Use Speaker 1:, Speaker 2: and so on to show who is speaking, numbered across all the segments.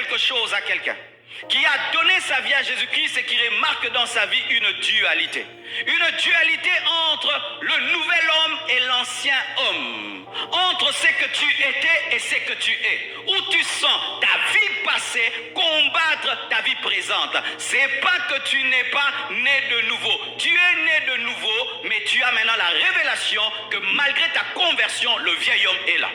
Speaker 1: quelque chose à quelqu'un qui a donné sa vie à Jésus-Christ et qui remarque dans sa vie une dualité. Une dualité entre le nouvel homme et l'ancien homme. Entre ce que tu étais et ce que tu es. Où tu sens ta vie passée combattre ta vie présente. C'est pas que tu n'es pas né de nouveau. Tu es né de nouveau, mais tu as maintenant la révélation que malgré ta conversion, le vieil homme est là.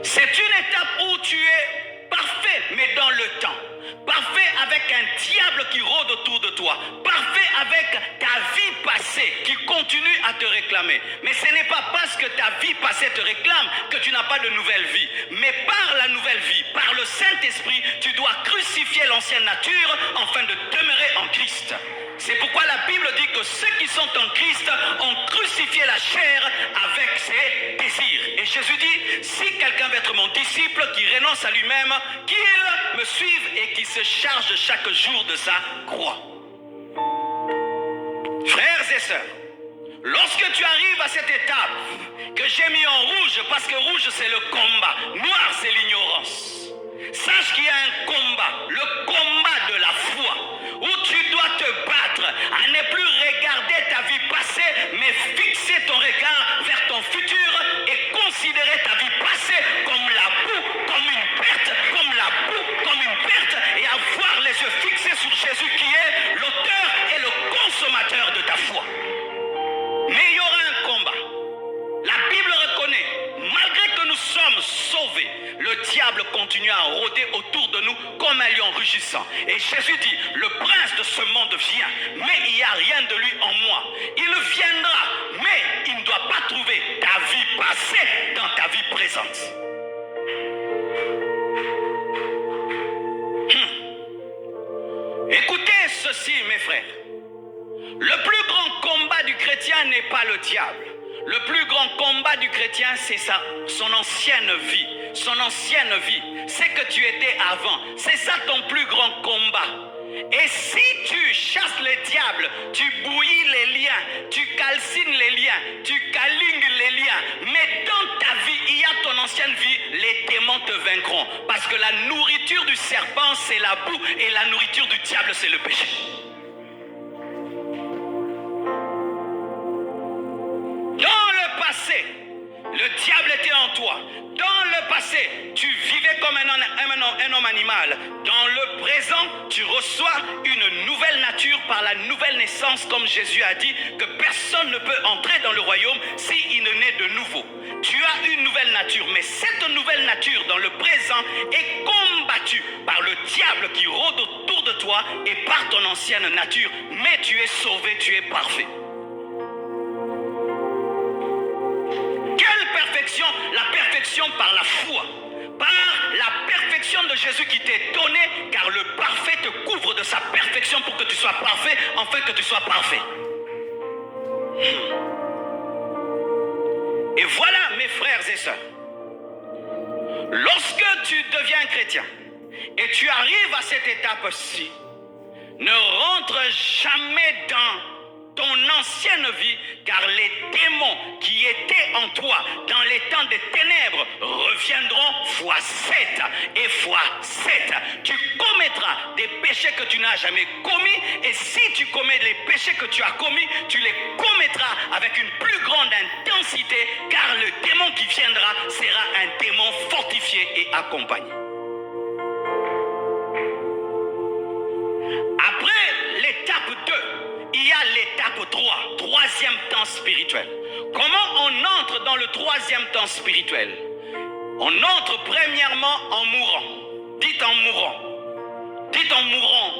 Speaker 1: C'est une étape où tu es parfait, mais dans le temps. Parfait avec un diable qui rôde autour de toi. Parfait avec ta vie passée qui continue à te réclamer. Mais ce n'est pas parce que ta vie passée te réclame que tu n'as pas de nouvelle vie. Mais par la nouvelle vie, par le Saint-Esprit, tu dois crucifier l'ancienne nature afin de demeurer en Christ. C'est pourquoi la Bible dit que ceux qui sont en Christ ont crucifié la chair avec ses désirs. Et Jésus dit, si quelqu'un veut être mon disciple, qui renonce à lui-même, qu'il me suive et qu'il se charge chaque jour de sa croix. Frères et sœurs, lorsque tu arrives à cette étape que j'ai mis en rouge, parce que rouge c'est le combat, noir c'est l'ignorance. Sache qu'il y a un combat, le combat de la foi, où tu dois te battre à ne plus regarder ta vie passée, mais fixer ton regard vers ton futur et considérer ta vie passée comme la boue, comme une perte, comme la boue, comme une perte, et avoir les yeux fixés sur Jésus qui est l'auteur et le consommateur de ta foi. Mais il y aura un combat. La Bible reconnaît, malgré que nous sommes sauvés, le diable continue à rôder autour de nous comme un lion rugissant. Et Jésus dit, le prince de ce monde vient, mais il n'y a rien de lui en moi. Il viendra, mais il ne doit pas trouver ta vie passée dans ta vie présente. Écoutez ceci, mes frères. Le plus grand combat du chrétien n'est pas le diable. Le plus grand combat du chrétien, c'est son ancienne vie. Son ancienne vie. C'est que tu étais avant. C'est ça ton plus grand combat. Et si tu chasses le diable, tu bouillis les liens, tu calcines les liens, tu câlines les liens, mais dans ta vie, il y a ton ancienne vie, les démons te vaincront. Parce que la nourriture du serpent, c'est la boue, et la nourriture du diable, c'est le péché. Dans le passé, le diable était en toi. Dans le passé, tu vivais comme un homme animal. Dans le présent, tu reçois une nouvelle nature par la nouvelle naissance, comme Jésus a dit, que personne ne peut entrer dans le royaume s'il ne naît de nouveau. Tu as une nouvelle nature, mais cette nouvelle nature dans le présent est combattue par le diable qui rôde autour de toi et par ton ancienne nature. Mais tu es sauvé, tu es parfait. Perfection, la perfection par la foi, par la perfection de Jésus qui t'est donnée, car le parfait te couvre de sa perfection pour que tu sois parfait, afin que tu sois parfait. Et voilà, mes frères et sœurs, lorsque tu deviens chrétien et tu arrives à cette étape-ci, ne rentre jamais dans ton ancienne vie, car les démons qui étaient en toi dans les temps des ténèbres reviendront fois 7 et fois 7. Tu commettras des péchés que tu n'as jamais commis, et si tu commets les péchés que tu as commis, tu les commettras avec une plus grande intensité, car le démon qui viendra sera un démon fortifié et accompagné. Après l'étape 2, il y a l'étape 3, troisième temps spirituel. Comment on entre dans le troisième temps spirituel? On entre premièrement en mourant. Dites en mourant. Dites en mourant.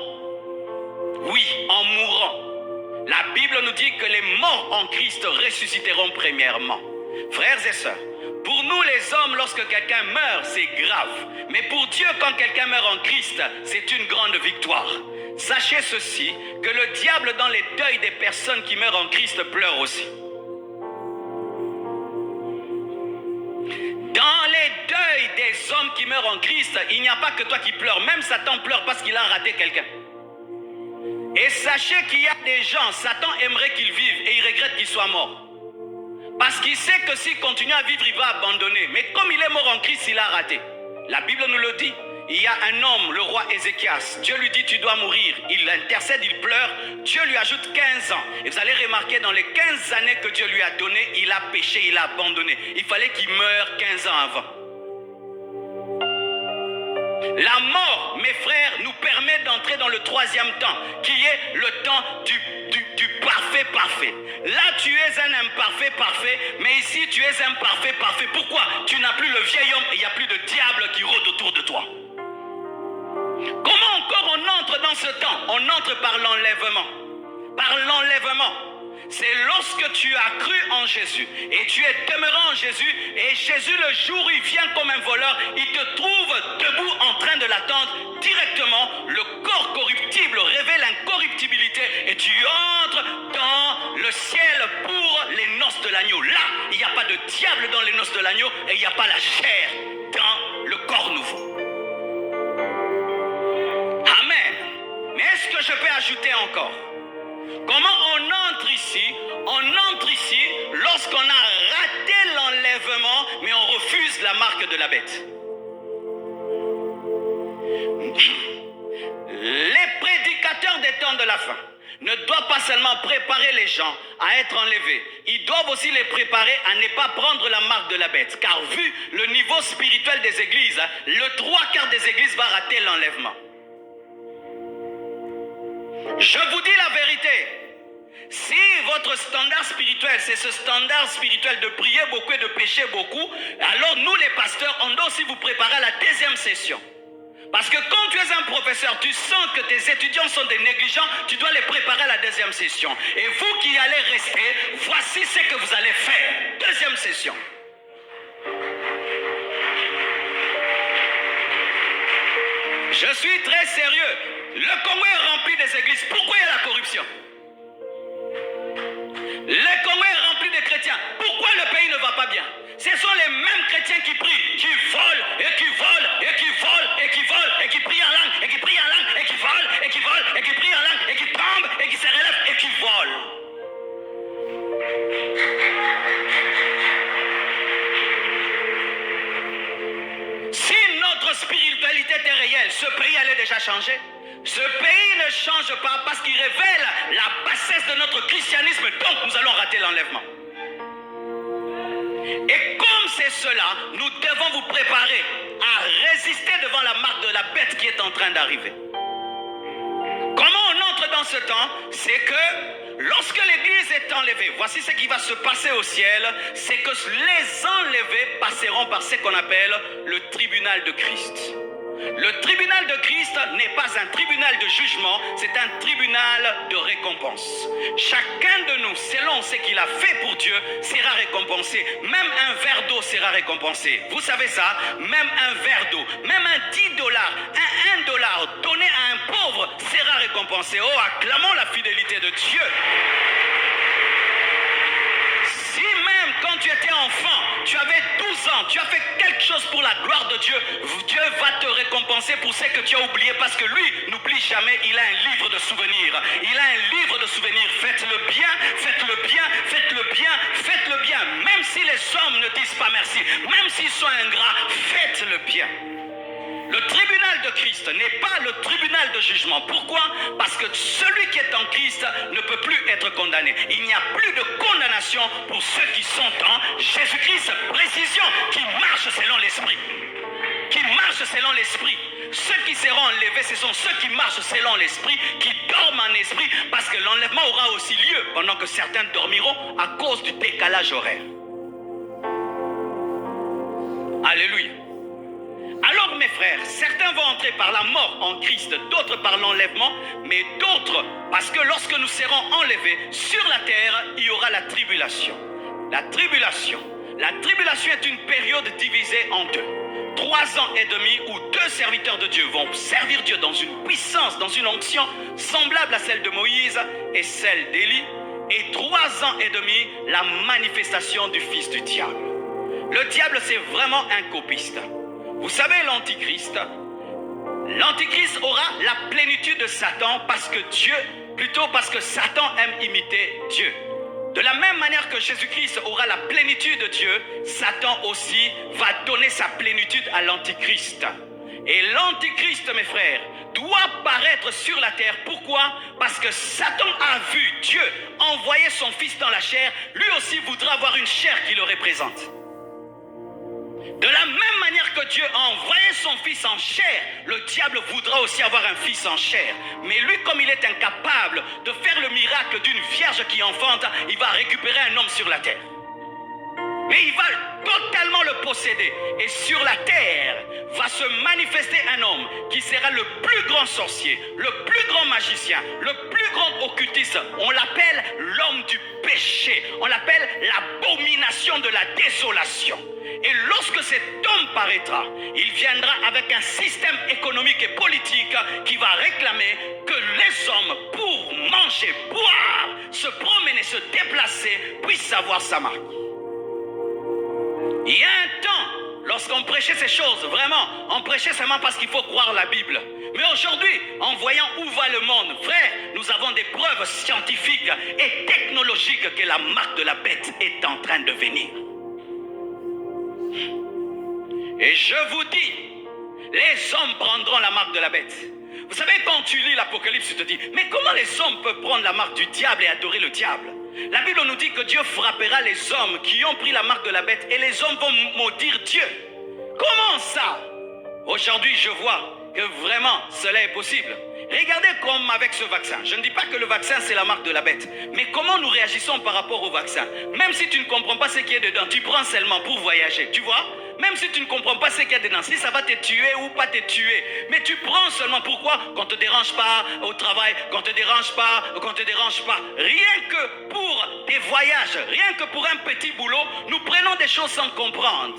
Speaker 1: Oui, en mourant. La Bible nous dit que les morts en Christ ressusciteront premièrement. Frères et sœurs, pour nous les hommes, lorsque quelqu'un meurt, c'est grave. Mais pour Dieu, quand quelqu'un meurt en Christ, c'est une grande victoire. Sachez ceci, que le diable dans les deuils des personnes qui meurent en Christ pleure aussi. Dans les deuils des hommes qui meurent en Christ, il n'y a pas que toi qui pleures. Même Satan pleure parce qu'il a raté quelqu'un. Et sachez qu'il y a des gens, Satan aimerait qu'ils vivent et il regrette qu'ils soient morts. Parce qu'il sait que s'il continue à vivre, il va abandonner. Mais comme il est mort en Christ, il a raté. La Bible nous le dit. Il y a un homme, le roi Ézéchias. Dieu lui dit, tu dois mourir. Il intercède, il pleure. Dieu lui ajoute 15 ans. Et vous allez remarquer, dans les 15 années que Dieu lui a données, il a péché, il a abandonné. Il fallait qu'il meure 15 ans avant. La mort, mes frères, nous permet d'entrer dans le troisième temps, qui est le temps du parfait. Là, tu es un imparfait parfait, mais ici, tu es un parfait parfait. Pourquoi? Tu n'as plus le vieil homme et il n'y a plus de diable qui rôde autour de toi. Comment encore on entre dans ce temps? On entre par l'enlèvement. Par l'enlèvement. C'est lorsque tu as cru en Jésus et tu es demeuré en Jésus, et Jésus, le jour où il vient comme un voleur, il te trouve debout en train de l'attendre directement. Le corps corruptible révèle l'incorruptibilité et tu entres dans le ciel pour les noces de l'agneau. Là, il n'y a pas de diable dans les noces de l'agneau et il n'y a pas la chair dans le corps nouveau. Amen. Mais est-ce que je peux ajouter encore? Comment on entre ici? On entre ici lorsqu'on a raté l'enlèvement, mais on refuse la marque de la bête. Les prédicateurs des temps de la fin ne doivent pas seulement préparer les gens à être enlevés, ils doivent aussi les préparer à ne pas prendre la marque de la bête. Car vu le niveau spirituel des églises, le 3/4 des églises va rater l'enlèvement. Je vous dis la vérité. Si votre standard spirituel, c'est ce standard spirituel de prier beaucoup et de pécher beaucoup, alors nous les pasteurs, on doit aussi vous préparer à la deuxième session. Parce que quand tu es un professeur, tu sens que tes étudiants sont des négligents, tu dois les préparer à la deuxième session. Et vous qui allez rester, voici ce que vous allez faire. Deuxième session. Je suis très sérieux. Le Congo est rempli des églises. Pourquoi il y a la corruption? Le Congo est rempli de chrétiens. Pourquoi le pays ne va pas bien? Ce sont les mêmes chrétiens qui prient, qui volent, et qui volent, et qui volent, et qui volent, et qui prient en langue, et qui prient en langue, et qui volent, et qui volent, et qui prient en langue, et qui tombent, et qui se relèvent, et qui volent. Si notre spiritualité était réelle, ce pays allait déjà changer. Ce pays ne change pas parce qu'il révèle la bassesse de notre christianisme, donc nous allons rater l'enlèvement. Et comme c'est cela, nous devons vous préparer à résister devant la marque de la bête qui est en train d'arriver. Comment on entre dans ce temps? C'est que lorsque l'Église est enlevée, voici ce qui va se passer au ciel, c'est que les enlevés passeront par ce qu'on appelle le tribunal de Christ. Le tribunal de Christ n'est pas un tribunal de jugement, c'est un tribunal de récompense. Chacun de nous, selon ce qu'il a fait pour Dieu, sera récompensé. Même un verre d'eau sera récompensé. Vous savez ça? Même un verre d'eau, même un $10, un $1 donné à un pauvre sera récompensé. Oh, acclamons la fidélité de Dieu. Si même quand tu étais enfant, tu avais 12 ans, tu as fait quelque chose pour la gloire de Dieu, Dieu va te récompenser pour ce que tu as oublié, parce que lui n'oublie jamais, il a un livre de souvenirs. Il a un livre de souvenirs. Faites-le bien, faites-le bien, faites-le bien, faites-le bien. Même si les hommes ne disent pas merci, même s'ils sont ingrats, faites-le bien. Le tribunal de Christ n'est pas le tribunal de jugement. Pourquoi? Parce que celui qui est en Christ ne peut plus être condamné. Il n'y a plus de condamnation pour ceux qui sont en Jésus-Christ. Précision, qui marchent selon l'Esprit. Qui marchent selon l'Esprit. Ceux qui seront enlevés, ce sont ceux qui marchent selon l'Esprit, qui dorment en esprit, parce que l'enlèvement aura aussi lieu pendant que certains dormiront à cause du décalage horaire. Alléluia. Alors mes frères, certains vont entrer par la mort en Christ, d'autres par l'enlèvement, mais d'autres parce que lorsque nous serons enlevés sur la terre, il y aura la tribulation. La tribulation est une période divisée en deux. 3 ans et demi où 2 serviteurs de Dieu vont servir Dieu dans une puissance, dans une onction semblable à celle de Moïse et celle d'Élie. Et 3 ans et demi, la manifestation du fils du diable. Le diable, c'est vraiment un copiste. Vous savez, l'Antichrist aura la plénitude de Satan parce que Satan aime imiter Dieu. De la même manière que Jésus-Christ aura la plénitude de Dieu, Satan aussi va donner sa plénitude à l'Antichrist. Et l'Antichrist, mes frères, doit paraître sur la terre. Pourquoi? Parce que Satan a vu Dieu envoyer son Fils dans la chair. Lui aussi voudra avoir une chair qui le représente. De la même manière que Dieu a envoyé son Fils en chair, le diable voudra aussi avoir un fils en chair. Mais lui, comme il est incapable de faire le miracle d'une vierge qui enfante, il va récupérer un homme sur la terre. Mais il va totalement le posséder. Et sur la terre va se manifester un homme qui sera le plus grand sorcier, le plus grand magicien, le plus grand occultiste. On l'appelle l'homme du péché. On l'appelle l'abomination de la désolation. Et lorsque cet homme paraîtra, il viendra avec un système économique et politique qui va réclamer que les hommes, pour manger, boire, se promener, se déplacer, puissent avoir sa marque. Il y a un temps, lorsqu'on prêchait ces choses, vraiment, on prêchait seulement parce qu'il faut croire la Bible. Mais aujourd'hui, en voyant où va le monde, frère, nous avons des preuves scientifiques et technologiques que la marque de la bête est en train de venir. Et je vous dis, les hommes prendront la marque de la bête. Vous savez, quand tu lis l'Apocalypse, tu te dis, mais comment les hommes peuvent prendre la marque du diable et adorer le diable? La Bible nous dit que Dieu frappera les hommes qui ont pris la marque de la bête et les hommes vont maudire Dieu. Comment ça? Aujourd'hui, je vois que vraiment cela est possible. Regardez comme avec ce vaccin. Je ne dis pas que le vaccin c'est la marque de la bête, mais comment nous réagissons par rapport au vaccin? Même si tu ne comprends pas ce qu'il y a dedans, tu prends seulement pour voyager, tu vois? Même si tu ne comprends pas ce qu'il y a dedans, si ça va te tuer ou pas te tuer, mais tu prends seulement pourquoi? Qu'on ne te dérange pas au travail, qu'on ne te dérange pas, qu'on ne te dérange pas. Rien que pour des voyages, rien que pour un petit boulot, nous prenons des choses sans comprendre.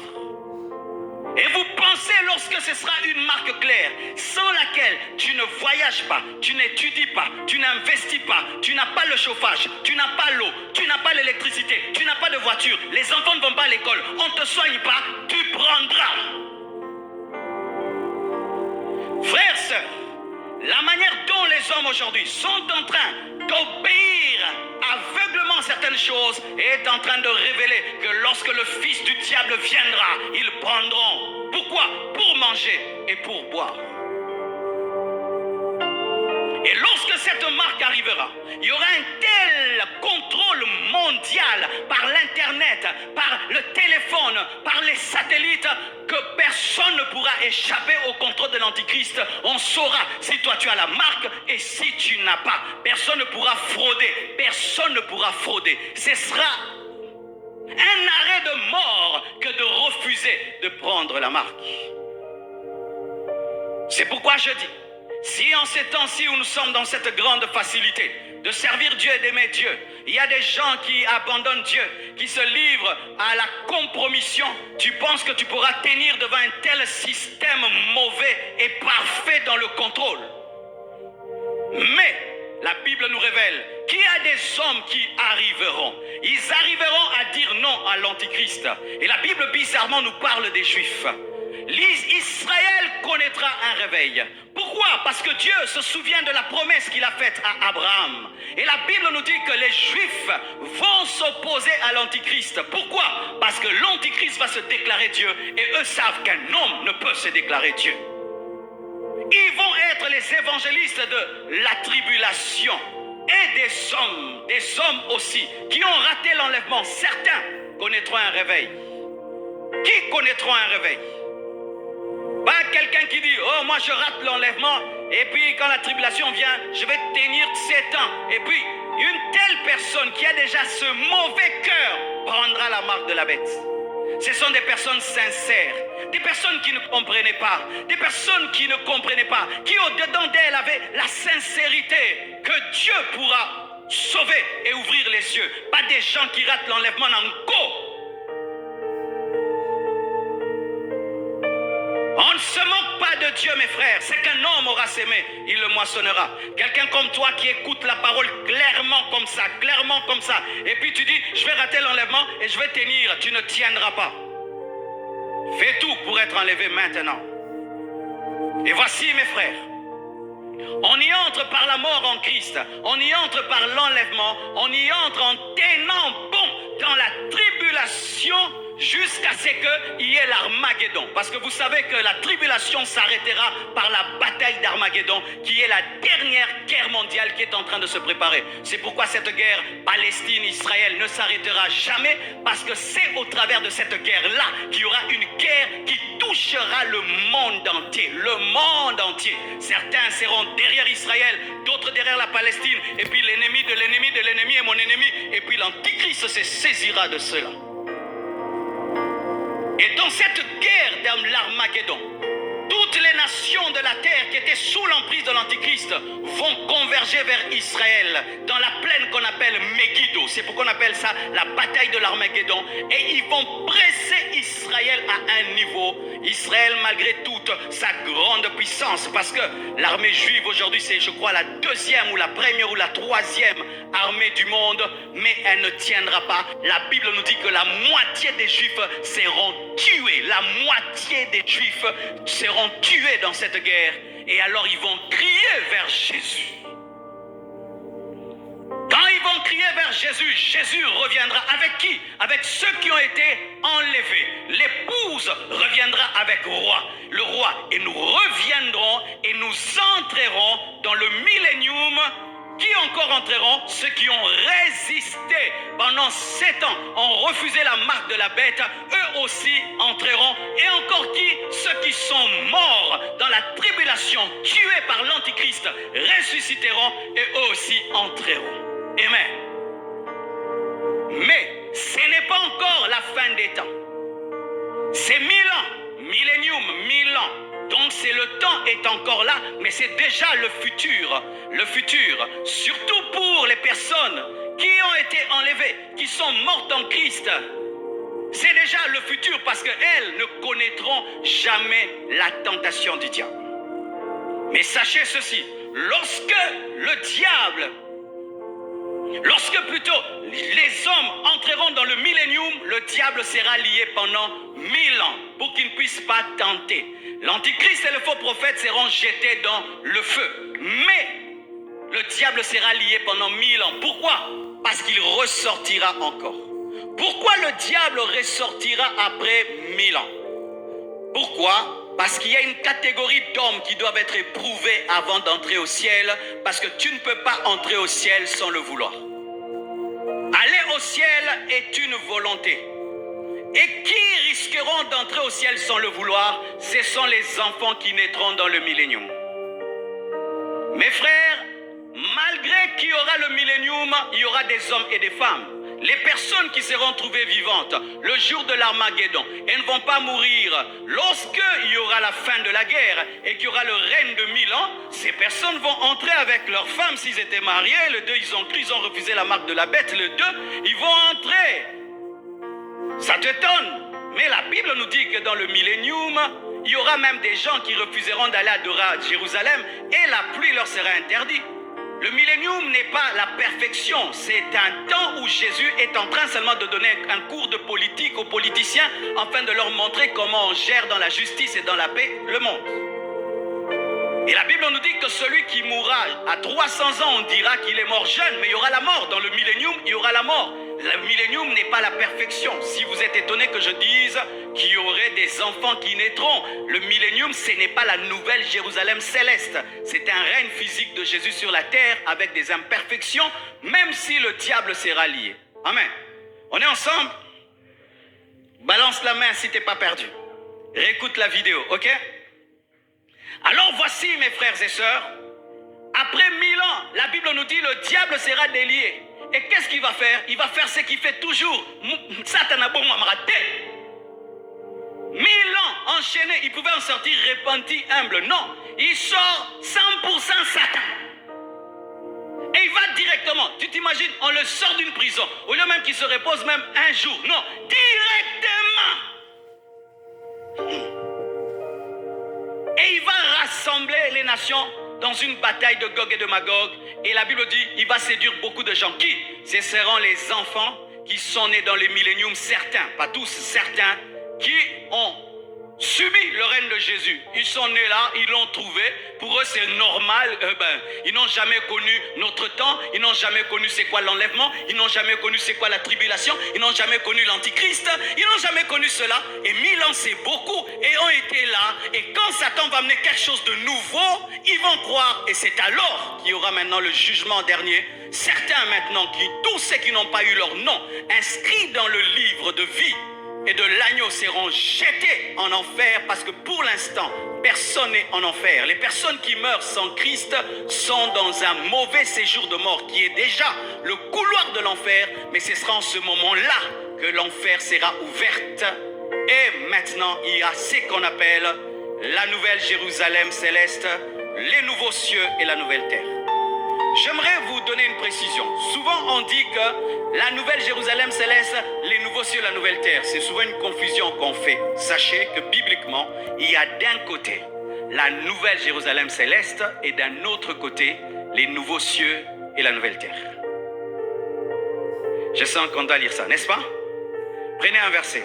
Speaker 1: Et vous pensez lorsque ce sera une marque claire, sans laquelle tu ne voyages pas, tu n'étudies pas, tu n'investis pas, tu n'as pas le chauffage, tu n'as pas l'eau, tu n'as pas l'électricité, tu n'as pas de voiture, les enfants ne vont pas à l'école, on ne te soigne pas, tu prendras. Frères, sœurs, la manière dont les hommes aujourd'hui sont en train d'obéir aveuglement certaines choses est en train de révéler que lorsque le fils du diable viendra, ils prendront. Pourquoi? Pour manger et pour boire. Et lorsque cette marque arrivera, il y aura un tel contrôle mondial par l'internet, par le téléphone, par les satellites, que personne ne pourra échapper au contrôle de l'Antichrist. On saura si toi tu as la marque et si tu n'as pas. Personne ne pourra frauder. Personne ne pourra frauder. Ce sera un arrêt de mort que de refuser de prendre la marque. C'est pourquoi je dis, si en ces temps-ci où nous sommes dans cette grande facilité de servir Dieu et d'aimer Dieu, il y a des gens qui abandonnent Dieu, qui se livrent à la compromission, tu penses que tu pourras tenir devant un tel système mauvais et parfait dans le contrôle. Mais la Bible nous révèle qu'il y a des hommes qui arriveront. Ils arriveront à dire non à l'Antichrist. Et la Bible bizarrement nous parle des Juifs. Israël connaîtra un réveil. Pourquoi? Parce que Dieu se souvient de la promesse qu'il a faite à Abraham. Et la Bible nous dit que les Juifs vont s'opposer à l'Antichrist. Pourquoi? Parce que l'Antichrist va se déclarer Dieu et eux savent qu'un homme ne peut se déclarer Dieu. Ils vont être les évangélistes de la tribulation. Et des hommes aussi, qui ont raté l'enlèvement. Certains connaîtront un réveil. Qui connaîtront un réveil? Pas quelqu'un qui dit, oh moi je rate l'enlèvement, et puis quand la tribulation vient, je vais tenir 7 ans. Et puis, une telle personne qui a déjà ce mauvais cœur prendra la marque de la bête. Ce sont des personnes sincères, des personnes qui ne comprenaient pas, des personnes qui ne comprenaient pas, qui au-dedans d'elles avaient la sincérité que Dieu pourra sauver et ouvrir les yeux. Pas des gens qui ratent l'enlèvement en go. On ne se moque pas de Dieu, mes frères. C'est qu'un homme aura sémé, il le moissonnera. Quelqu'un comme toi qui écoute la parole clairement comme ça. Et puis tu dis, je vais rater l'enlèvement et je vais tenir. Tu ne tiendras pas. Fais tout pour être enlevé maintenant. Et voici, mes frères, On y entre par la mort en Christ. On y entre par l'enlèvement. On y entre en tenant bon dans la tribulation jusqu'à ce qu'il y ait l'Armageddon. Parce que vous savez que la tribulation s'arrêtera par la bataille d'Armageddon, qui est la dernière guerre mondiale qui est en train de se préparer. C'est pourquoi cette guerre Palestine-Israël ne s'arrêtera jamais, parce que c'est au travers de cette guerre-là qu'il y aura une guerre qui touchera le monde entier. Le monde entier. Certains seront derrière Israël, d'autres derrière la Palestine, et puis l'ennemi de l'ennemi de l'ennemi est mon ennemi, et puis l'Antichrist se saisira de cela. Et dans cette guerre dans l'Armageddon, toutes les nations de la terre qui étaient sous l'emprise de l'Antichrist vont converger vers Israël dans la plaine qu'on appelle Megiddo. C'est pourquoi on appelle ça la bataille de l'Armageddon. Et ils vont presser Israël à un niveau. Israël, malgré toute sa grande puissance, parce que l'armée juive aujourd'hui, c'est, je crois, la deuxième ou la première ou la troisième armée du monde, mais elle ne tiendra pas. La Bible nous dit que la moitié des Juifs seront tués. La moitié des Juifs seront tués dans cette guerre. Et alors ils vont crier vers Jésus. Quand ils vont crier vers Jésus, Jésus reviendra avec qui? Avec ceux qui ont été enlevés. L'épouse reviendra avec le roi. Et nous reviendrons et nous entrerons dans le millénium. Qui encore entreront? Ceux qui ont résisté pendant 7 ans, ont refusé la marque de la bête, eux aussi entreront. Et encore qui? Ceux qui sont morts dans la tribulation, tués par l'Antichrist, ressusciteront et eux aussi entreront. Amen. Mais ce n'est pas encore la fin des temps. C'est 1000 ans, millénium, 1000 ans. Donc c'est le temps est encore là, mais c'est déjà le futur. Le futur, surtout pour les personnes qui ont été enlevées, qui sont mortes en Christ. C'est déjà le futur parce qu'elles ne connaîtront jamais la tentation du diable. Mais sachez ceci, lorsque plutôt les hommes entreront dans le millénium, le diable sera lié pendant 1000 ans pour qu'il ne puisse pas tenter. L'Antichrist et le faux prophète seront jetés dans le feu. Mais le diable sera lié pendant 1000 ans. Pourquoi? Parce qu'il ressortira encore. Pourquoi le diable ressortira après 1000 ans? Pourquoi? Parce qu'il y a une catégorie d'hommes qui doivent être éprouvés avant d'entrer au ciel, parce que tu ne peux pas entrer au ciel sans le vouloir. Aller au ciel est une volonté. Et qui risqueront d'entrer au ciel sans le vouloir? Ce sont les enfants qui naîtront dans le millénium. Mes frères, malgré qu'il y aura le millénium, il y aura des hommes et des femmes. Les personnes qui seront trouvées vivantes le jour de l'Armageddon, elles ne vont pas mourir. Lorsqu'il y aura la fin de la guerre et qu'il y aura le règne de 1000 ans, ces personnes vont entrer avec leurs femmes s'ils étaient mariés. Les deux, ils ont refusé la marque de la bête. Les deux, ils vont entrer. Ça t'étonne? Mais la Bible nous dit que dans le millénium, il y aura même des gens qui refuseront d'aller adorer à Jérusalem et la pluie leur sera interdite. Le millénium n'est pas la perfection, c'est un temps où Jésus est en train seulement de donner un cours de politique aux politiciens afin de leur montrer comment on gère dans la justice et dans la paix le monde. Et la Bible nous dit que celui qui mourra à 300 ans, on dira qu'il est mort jeune, mais il y aura la mort. Dans le millénium, il y aura la mort. Le millénium n'est pas la perfection. Si vous êtes étonné que je dise qu'il y aurait des enfants qui naîtront, le millénium, ce n'est pas la nouvelle Jérusalem céleste. C'est un règne physique de Jésus sur la terre avec des imperfections, même si le diable sera lié. Amen. On est ensemble? Balance la main si tu n'es pas perdu. Réécoute la vidéo, ok? Alors voici, mes frères et sœurs, après 1000 ans, la Bible nous dit le diable sera délié. Et qu'est-ce qu'il va faire? Il va faire ce qu'il fait toujours. Satan a bon raté. 1000 ans enchaînés, il pouvait en sortir repenti, humble. Non, il sort 100% Satan. Et il va directement. Tu t'imagines, on le sort d'une prison. Au lieu même qu'il se repose même un jour. Non, directement. Et il va rassembler les nations dans une bataille de Gog et de Magog. Et la Bible dit, il va séduire beaucoup de gens. Qui? Ce seront les enfants qui sont nés dans le millénium, certains, pas tous, certains, qui ont subi le règne de Jésus. Ils sont nés là, ils l'ont trouvé. Pour eux, c'est normal. Ils n'ont jamais connu notre temps. Ils n'ont jamais connu c'est quoi l'enlèvement. Ils n'ont jamais connu c'est quoi la tribulation. Ils n'ont jamais connu l'antichrist. Ils n'ont jamais connu cela. Et 1000 ans, c'est beaucoup. Et ont été là. Et quand Satan va amener quelque chose de nouveau, ils vont croire. Et c'est alors qu'il y aura maintenant le jugement dernier. Certains maintenant, tous ceux qui n'ont pas eu leur nom inscrit dans le livre de vie et de l'agneau seront jetés en enfer parce que pour l'instant, personne n'est en enfer. Les personnes qui meurent sans Christ sont dans un mauvais séjour de mort qui est déjà le couloir de l'enfer, mais ce sera en ce moment-là que l'enfer sera ouverte. Et maintenant, il y a ce qu'on appelle la nouvelle Jérusalem céleste, les nouveaux cieux et la nouvelle terre. J'aimerais vous donner une précision. Souvent on dit que la nouvelle Jérusalem céleste, les nouveaux cieux, la nouvelle terre. C'est souvent une confusion qu'on fait. Sachez que bibliquement, il y a d'un côté la nouvelle Jérusalem céleste et d'un autre côté les nouveaux cieux et la nouvelle terre. Je sens qu'on doit lire ça, n'est-ce pas? Prenez un verset.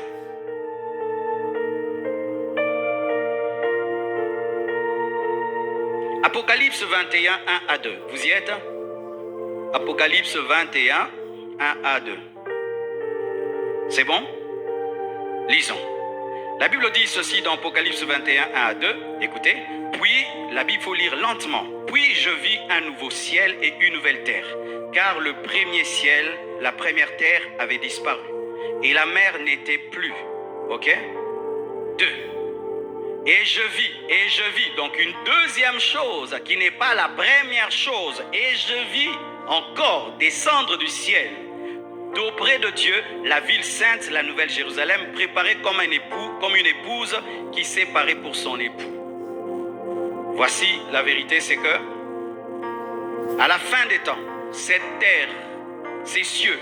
Speaker 1: Apocalypse 21, 1 à 2. Vous y êtes? Apocalypse 21, 1 à 2. C'est bon? Lisons. La Bible dit ceci dans Apocalypse 21, 1 à 2. Écoutez. Puis, la Bible faut lire lentement. Puis je vis un nouveau ciel et une nouvelle terre. Car le premier ciel, la première terre avait disparu. Et la mer n'était plus. Ok? 2. Et je vis, donc une deuxième chose qui n'est pas la première chose. Et je vis encore descendre du ciel, d'auprès de Dieu, la ville sainte, la nouvelle Jérusalem, préparée comme une épouse qui s'est parée pour son époux. Voici la vérité, c'est que, à la fin des temps, cette terre, ces cieux,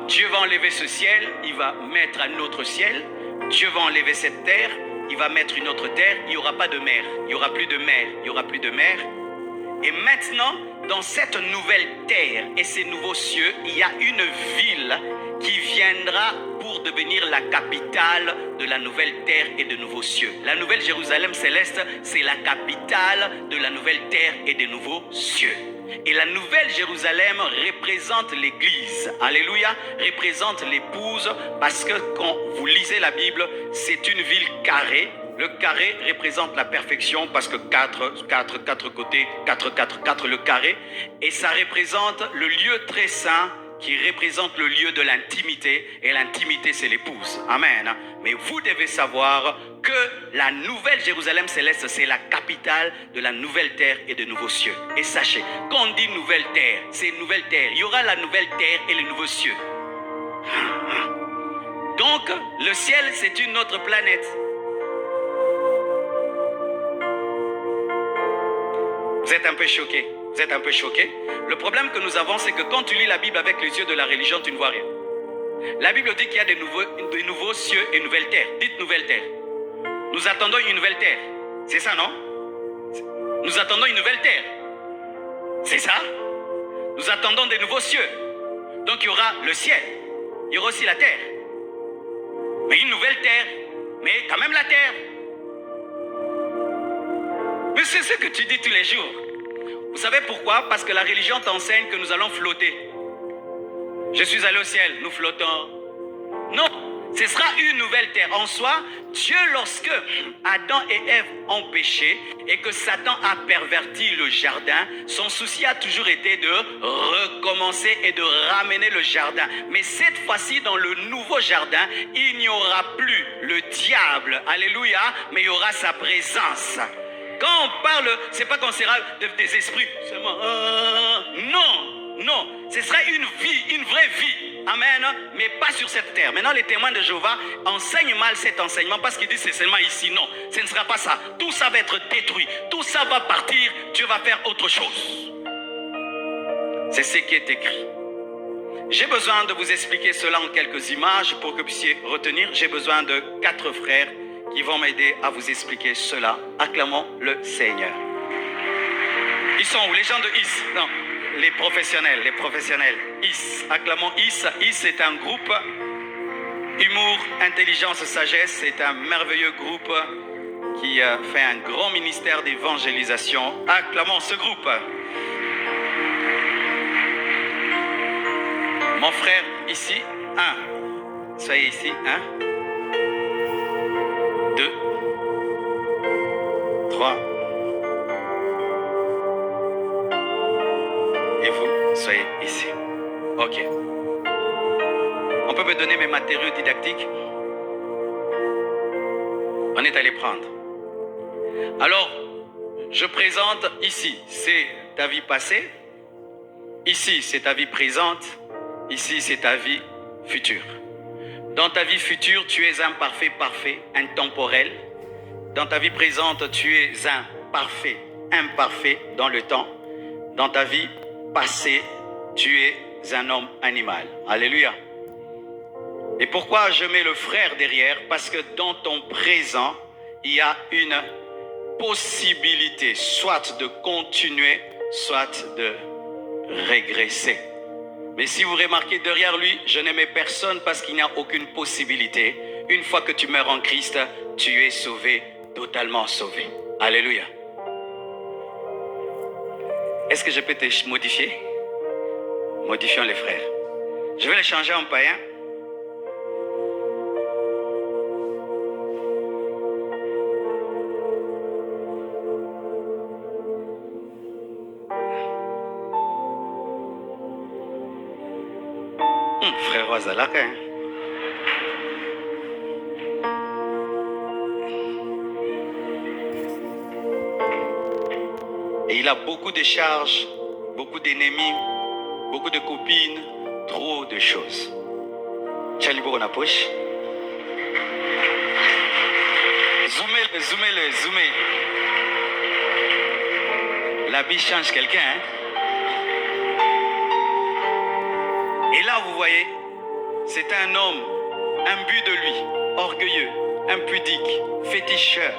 Speaker 1: Dieu va enlever ce ciel, il va mettre un autre ciel, Dieu va enlever cette terre, il va mettre une autre terre, il n'y aura pas de mer, il n'y aura plus de mer, il n'y aura plus de mer. Et maintenant, dans cette nouvelle terre et ces nouveaux cieux, il y a une ville qui viendra pour devenir la capitale de la nouvelle terre et de nouveaux cieux. La nouvelle Jérusalem céleste, c'est la capitale de la nouvelle terre et des nouveaux cieux. Et la nouvelle Jérusalem représente l'église, alléluia, représente l'épouse, parce que quand vous lisez la Bible, c'est une ville carrée. Le carré représente la perfection parce que 4 côtés, 4, le carré. Et ça représente le lieu très saint qui représente le lieu de l'intimité. Et l'intimité, c'est l'épouse. Amen. Mais vous devez savoir que la nouvelle Jérusalem céleste, c'est la capitale de la nouvelle terre et de nouveaux cieux. Et sachez, quand on dit nouvelle terre, c'est une nouvelle terre. Il y aura la nouvelle terre et les nouveaux cieux. Donc, le ciel, c'est une autre planète. Vous êtes un peu choqués. Vous êtes un peu choqués. Le problème que nous avons, c'est que quand tu lis la Bible avec les yeux de la religion, tu ne vois rien. La Bible dit qu'il y a de nouveaux cieux et nouvelles terres. Dites nouvelle terre. Nous attendons une nouvelle terre. C'est ça, non? Nous attendons une nouvelle terre. C'est ça? Nous attendons des nouveaux cieux. Donc il y aura le ciel. Il y aura aussi la terre. Mais une nouvelle terre. Mais quand même la terre. Mais c'est ce que tu dis tous les jours. Vous savez pourquoi? Parce que la religion t'enseigne que nous allons flotter. Je suis allé au ciel, nous flottons. Non, ce sera une nouvelle terre. En soi, Dieu, lorsque Adam et Ève ont péché et que Satan a perverti le jardin, son souci a toujours été de recommencer et de ramener le jardin. Mais cette fois-ci, dans le nouveau jardin, il n'y aura plus le diable, alléluia, mais il y aura sa présence. Quand on parle, c'est pas qu'on sera des esprits seulement. Non, ce sera une vie, une vraie vie. Amen. Mais pas sur cette terre. Maintenant, les témoins de Jéhovah enseignent mal cet enseignement parce qu'ils disent c'est seulement ici. Non, ce ne sera pas ça. Tout ça va être détruit. Tout ça va partir. Dieu va faire autre chose. C'est ce qui est écrit. J'ai besoin de vous expliquer cela en quelques images pour que vous puissiez retenir. J'ai besoin de 4 frères qui vont m'aider à vous expliquer cela. Acclamons le Seigneur. Ils sont où? Les gens de Is? Non, les professionnels. Is. Acclamons Is. Is, c'est un groupe Humour, Intelligence, Sagesse, c'est un merveilleux groupe qui fait un grand ministère d'évangélisation. Acclamons ce groupe. Mon frère, ici, 1. Soyez ici, 1. 2. 3. Et vous, soyez ici. Ok. On peut me donner mes matériaux didactiques? On est allé prendre. Alors, je présente ici, c'est ta vie passée. Ici, c'est ta vie présente. Ici, c'est ta vie future. Dans ta vie future, tu es un parfait, intemporel. Dans ta vie présente, tu es un parfait, imparfait dans le temps. Dans ta vie passée, tu es un homme animal. Alléluia. Et pourquoi je mets le frère derrière? Parce que dans ton présent, il y a une possibilité, soit de continuer, soit de régresser. Mais si vous remarquez derrière lui, je n'aimais personne parce qu'il n'y a aucune possibilité. Une fois que tu meurs en Christ, tu es sauvé, totalement sauvé. Alléluia. Est-ce que je peux te modifier? Modifions les frères. Je vais les changer en païen. Frère Wazalaka. Et il a beaucoup de charges, beaucoup d'ennemis, beaucoup de copines, trop de choses. Chalibo on a poche. Zoomez. La vie change quelqu'un, hein? Et là, vous voyez, c'est un homme, imbu de lui, orgueilleux, impudique, féticheur.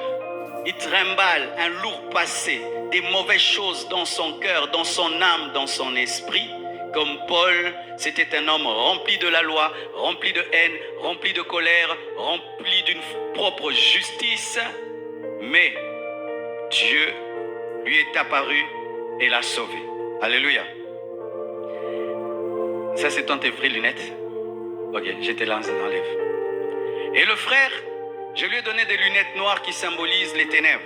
Speaker 1: Il trimballe un lourd passé, des mauvaises choses dans son cœur, dans son âme, dans son esprit. Comme Paul, c'était un homme rempli de la loi, rempli de haine, rempli de colère, rempli d'une propre justice. Mais Dieu lui est apparu et l'a sauvé. Alléluia. Ça, c'est ton tes vraies lunettes. Ok, je te lance, enlève. Et le frère, je lui ai donné des lunettes noires qui symbolisent les ténèbres.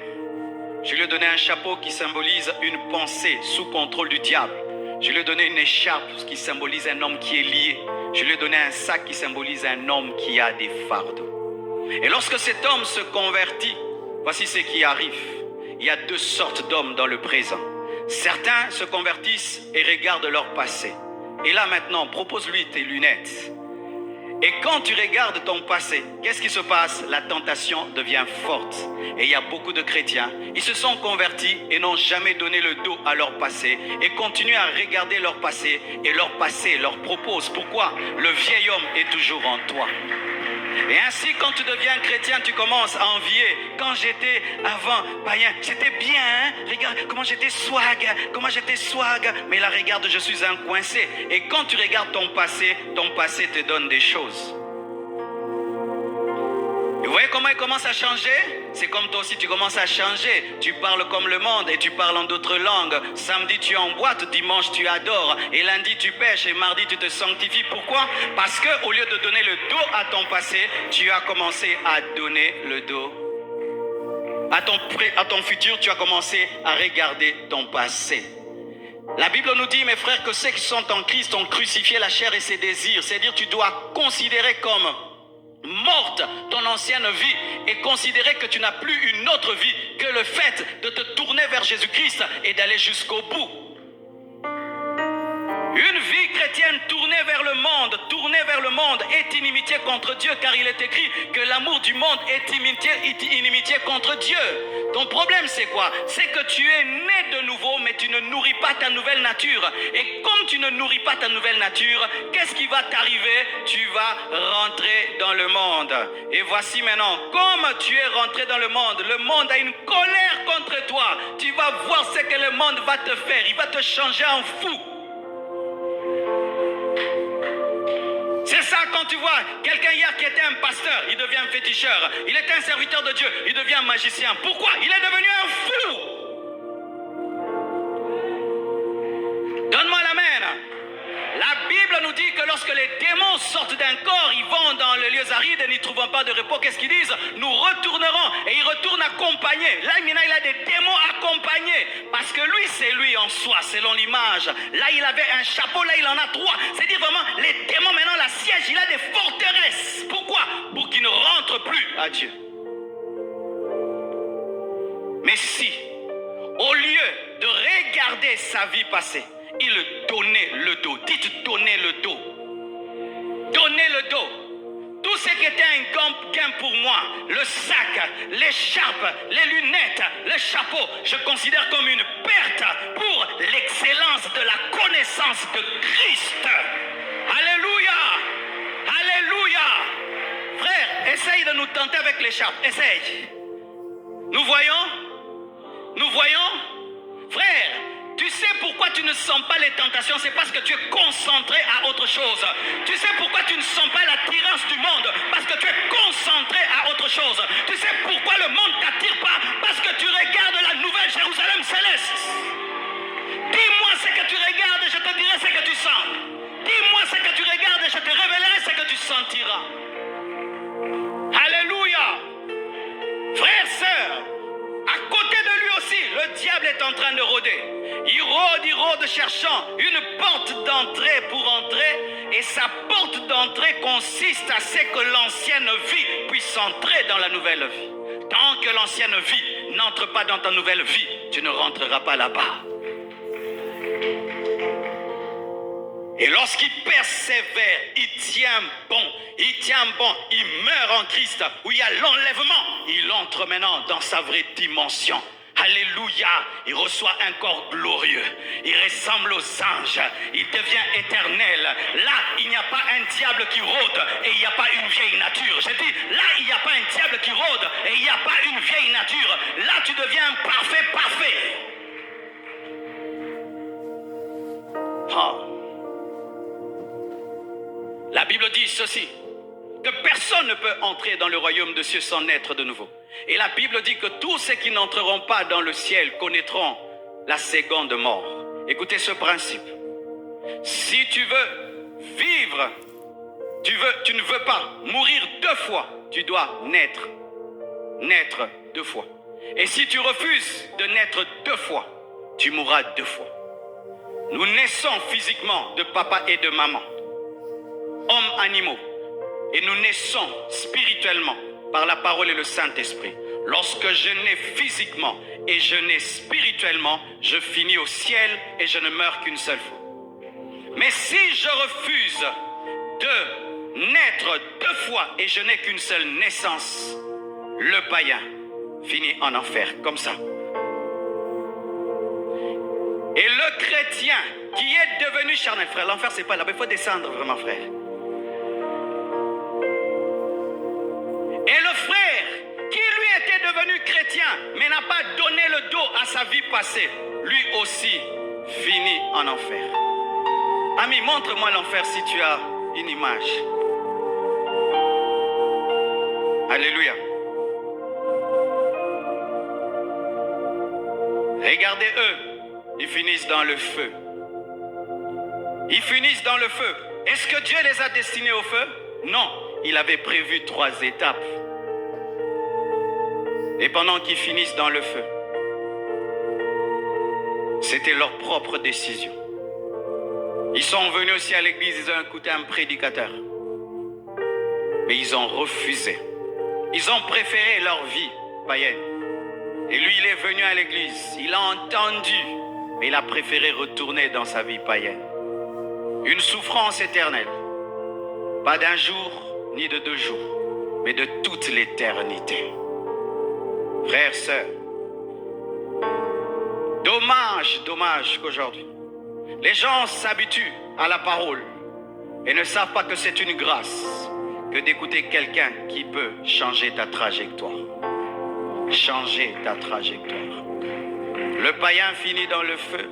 Speaker 1: Je lui ai donné un chapeau qui symbolise une pensée sous contrôle du diable. Je lui ai donné une écharpe qui symbolise un homme qui est lié. Je lui ai donné un sac qui symbolise un homme qui a des fardeaux. Et lorsque cet homme se convertit, voici ce qui arrive. Il y a 2 sortes d'hommes dans le présent. Certains se convertissent et regardent leur passé. Et là maintenant, propose-lui tes lunettes. Et quand tu regardes ton passé, qu'est-ce qui se passe? La tentation devient forte. Et il y a beaucoup de chrétiens, ils se sont convertis et n'ont jamais donné le dos à leur passé et continuent à regarder leur passé et leur passé leur propose. Pourquoi? Le vieil homme est toujours en toi. Et ainsi, quand tu deviens chrétien, tu commences à envier. Quand j'étais avant païen, j'étais bien, hein? Regarde comment j'étais swag. Mais là, regarde, je suis un coincé. Et quand tu regardes ton passé te donne des choses. Et vous voyez comment il commence à changer? C'est comme toi aussi, tu commences à changer. Tu parles comme le monde et tu parles en d'autres langues. Samedi, tu es en boîte. Dimanche, tu adores. Et lundi, tu pêches. Et mardi, tu te sanctifies. Pourquoi? Parce qu'au lieu de donner le dos à ton passé, tu as commencé à donner le dos à ton futur. Tu as commencé à regarder ton passé. La Bible nous dit, mes frères, que ceux qui sont en Christ ont crucifié la chair et ses désirs. C'est-à-dire, tu dois considérer comme morte ton ancienne vie et considérer que tu n'as plus une autre vie que le fait de te tourner vers Jésus-Christ et d'aller jusqu'au bout. Une vie chrétienne tournée vers le monde est inimitié contre Dieu, car il est écrit que l'amour du monde est inimitié contre Dieu. Ton problème c'est quoi? C'est que tu es né de nouveau, mais tu ne nourris pas ta nouvelle nature. Et comme tu ne nourris pas ta nouvelle nature, qu'est-ce qui va t'arriver? Tu vas rentrer dans le monde. Et voici maintenant, comme tu es rentré dans le monde a une colère contre toi. Tu vas voir ce que le monde va te faire. Il va te changer en fou. C'est ça, quand tu vois quelqu'un hier qui était un pasteur, il devient un féticheur. Il était un serviteur de Dieu, il devient un magicien. Pourquoi? Il est devenu un fou. Donne-moi l'amen. La Bible nous dit que lorsque les démons sortent d'un corps, ils vont dans les lieux arides et n'y trouvant pas de repos. Qu'est-ce qu'ils disent? Nous retournerons. Et ils retournent accompagnés. Là, il a des démons accompagnés. Parce que lui, c'est lui en soi, selon l'image. Là, il avait un chapeau, là, il en a 3. C'est-à-dire vraiment, les démons, maintenant, la siège, il a des forteresses. Pourquoi? Pour qu'ils ne rentrent plus à Dieu. Mais si, au lieu de regarder sa vie passée, il donnait le dos. Dites donner le dos. Donner le dos. Tout ce qui était un gain pour moi, le sac, l'écharpe, les lunettes, le chapeau, je considère comme une perte pour l'excellence de la connaissance de Christ. Alléluia. Alléluia. Frère, essaye de nous tenter avec l'écharpe. Essaye. Nous voyons? Nous voyons? Frère, tu sais pourquoi tu ne sens pas les tentations? C'est parce que tu es concentré à autre chose. Tu sais pourquoi tu ne sens pas l'attirance du monde? Parce que tu es concentré à autre chose. Tu sais pourquoi le monde ne t'attire pas? Parce que tu regardes la nouvelle Jérusalem céleste. Dis-moi ce que tu regardes et je te dirai ce que tu sens. Dis-moi ce que tu regardes et je te révélerai ce que tu sentiras. Alléluia. Frères, sœurs, à côté de lui aussi, le diable est en train de rôder. Il rôde, cherchant une porte d'entrée pour entrer. Et sa porte d'entrée consiste à ce que l'ancienne vie puisse entrer dans la nouvelle vie. Tant que l'ancienne vie n'entre pas dans ta nouvelle vie, tu ne rentreras pas là-bas. Et lorsqu'il persévère, il tient bon, il meurt en Christ, où il y a l'enlèvement, il entre maintenant dans sa vraie dimension. Alléluia, il reçoit un corps glorieux, il ressemble aux anges, il devient éternel. Là, il n'y a pas un diable qui rôde et il n'y a pas une vieille nature. Je dis, là, il n'y a pas un diable qui rôde et il n'y a pas une vieille nature. Là, tu deviens un parfait. Oh. La Bible dit ceci, que personne ne peut entrer dans le royaume de cieux sans naître de nouveau. Et la Bible dit que tous ceux qui n'entreront pas dans le ciel connaîtront la seconde mort. Écoutez ce principe. Si tu veux vivre, tu ne veux pas mourir 2 fois, tu dois naître 2 fois. Et si tu refuses de naître 2 fois, tu mourras 2 fois. Nous naissons physiquement de papa et de maman, hommes, animaux, et nous naissons spirituellement par la parole et le Saint-Esprit. Lorsque je nais physiquement et je nais spirituellement, je finis au ciel et je ne meurs qu'une seule fois. Mais si je refuse de naître 2 fois et je n'ai qu'une seule naissance, le païen finit en enfer, comme ça. Et le chrétien qui est devenu charnel, frère, l'enfer c'est pas là, il faut descendre vraiment, frère. Et le frère qui lui était devenu chrétien mais n'a pas donné le dos à sa vie passée, lui aussi finit en enfer. Ami, montre-moi l'enfer si tu as une image. Alléluia. Regardez eux, ils finissent dans le feu. Ils finissent dans le feu. Est-ce que Dieu les a destinés au feu? Non, il avait prévu 3 étapes. Et pendant qu'ils finissent dans le feu, c'était leur propre décision. Ils sont venus aussi à l'église, ils ont écouté un prédicateur. Mais ils ont refusé. Ils ont préféré leur vie païenne. Et lui, il est venu à l'église, il a entendu, mais il a préféré retourner dans sa vie païenne. Une souffrance éternelle. Pas d'un jour, ni de 2 jours, mais de toute l'éternité. Frères, sœurs, dommage qu'aujourd'hui, les gens s'habituent à la parole et ne savent pas que c'est une grâce que d'écouter quelqu'un qui peut changer ta trajectoire. Changer ta trajectoire. Le païen finit dans le feu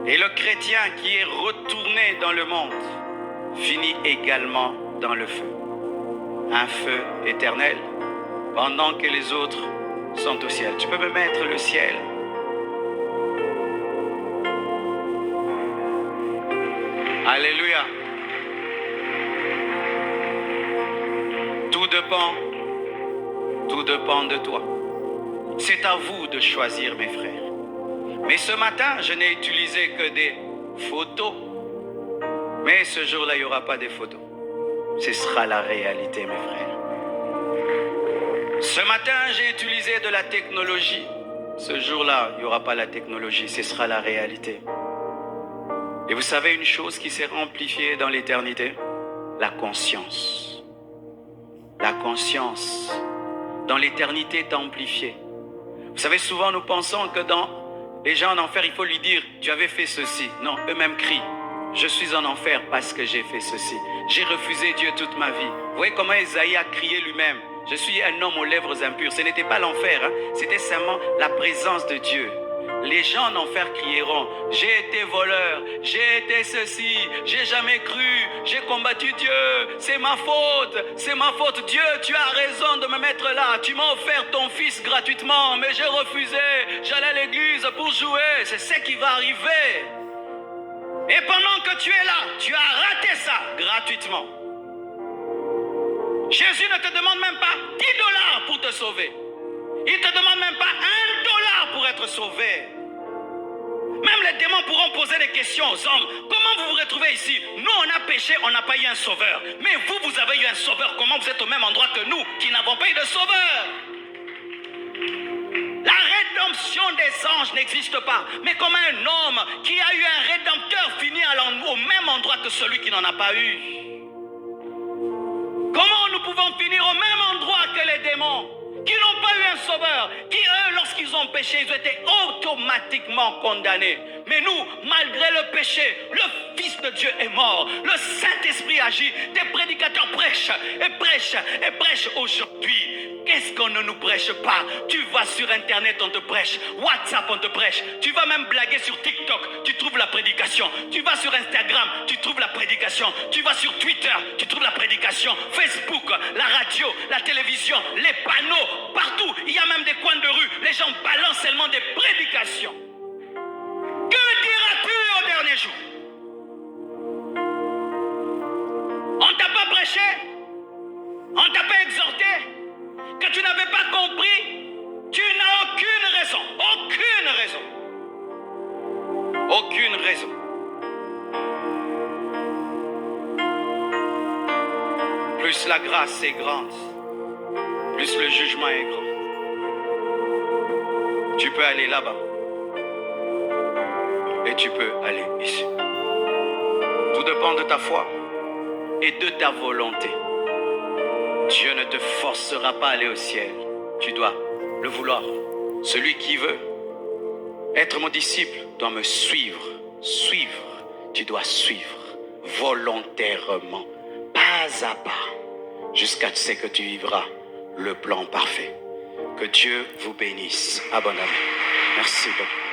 Speaker 1: et le chrétien qui est retourné dans le monde finit également dans le feu. Un feu éternel pendant que les autres sont au ciel. Tu peux me mettre le ciel. Alléluia. Tout dépend de toi. C'est à vous de choisir, mes frères. Mais ce matin, je n'ai utilisé que des photos. Mais ce jour-là, il n'y aura pas de photos. Ce sera la réalité, mes frères. Ce matin, j'ai utilisé de la technologie. Ce jour-là, il n'y aura pas la technologie. Ce sera la réalité. Et vous savez une chose qui s'est amplifiée dans l'éternité? La conscience. La conscience dans l'éternité est amplifiée. Vous savez, souvent nous pensons que dans les gens en enfer, il faut lui dire « tu avais fait ceci ». Non, eux-mêmes crient « je suis en enfer parce que j'ai fait ceci. J'ai refusé Dieu toute ma vie ». Vous voyez comment Ésaïe a crié lui-même « je suis un homme aux lèvres impures ». Ce n'était pas l'enfer, hein? C'était seulement la présence de Dieu. Les gens en enfer crieront « j'ai été voleur, j'ai été ceci, j'ai jamais cru, j'ai combattu Dieu, c'est ma faute, Dieu, tu as raison de me mettre là, tu m'as offert ton fils gratuitement, mais j'ai refusé, j'allais à l'église pour jouer, c'est ce qui va arriver. » Et pendant que tu es là, tu as raté ça gratuitement. Jésus ne te demande même pas $10 pour te sauver. Il ne te demande même pas $1 pour être sauvé. Même les démons pourront poser des questions aux hommes. Comment vous vous retrouvez ici? Nous, on a péché, on n'a pas eu un sauveur. Mais vous, vous avez eu un sauveur. Comment vous êtes au même endroit que nous qui n'avons pas eu de sauveur? La rédemption des anges n'existe pas. Mais comme un homme qui a eu un rédempteur finit au même endroit que celui qui n'en a pas eu. Comment nous pouvons finir au même endroit que les démons qui n'ont pas eu un sauveur, qui eux, lorsqu'ils ont péché, ils ont été automatiquement condamnés. Mais nous, malgré le péché, le Fils de Dieu est mort, le Saint-Esprit agit, des prédicateurs prêchent et prêchent et prêchent aujourd'hui. Qu'est-ce qu'on ne nous prêche pas? Tu vas sur Internet, on te prêche. WhatsApp, on te prêche. Tu vas même blaguer sur TikTok, tu trouves la prédication. Tu vas sur Instagram, tu trouves la prédication. Tu vas sur Twitter, tu trouves la prédication. Facebook, la radio, la télévision, les panneaux, partout. Il y a même des coins de rue. Les gens balancent seulement des prédications. Que diras-tu au dernier jour? On t'a pas prêché? On t'a pas exhorté? Que tu n'avais pas compris? Tu n'as aucune raison. Aucune raison. Aucune raison. Plus la grâce est grande, plus le jugement est grand. Tu peux aller là-bas. Et tu peux aller ici. Tout dépend de ta foi et de ta volonté. Dieu ne te forcera pas à aller au ciel. Tu dois le vouloir. Celui qui veut être mon disciple doit me suivre. Suivre. Tu dois suivre volontairement, pas à pas, jusqu'à ce que tu vivras le plan parfait. Que Dieu vous bénisse abondamment. Merci beaucoup.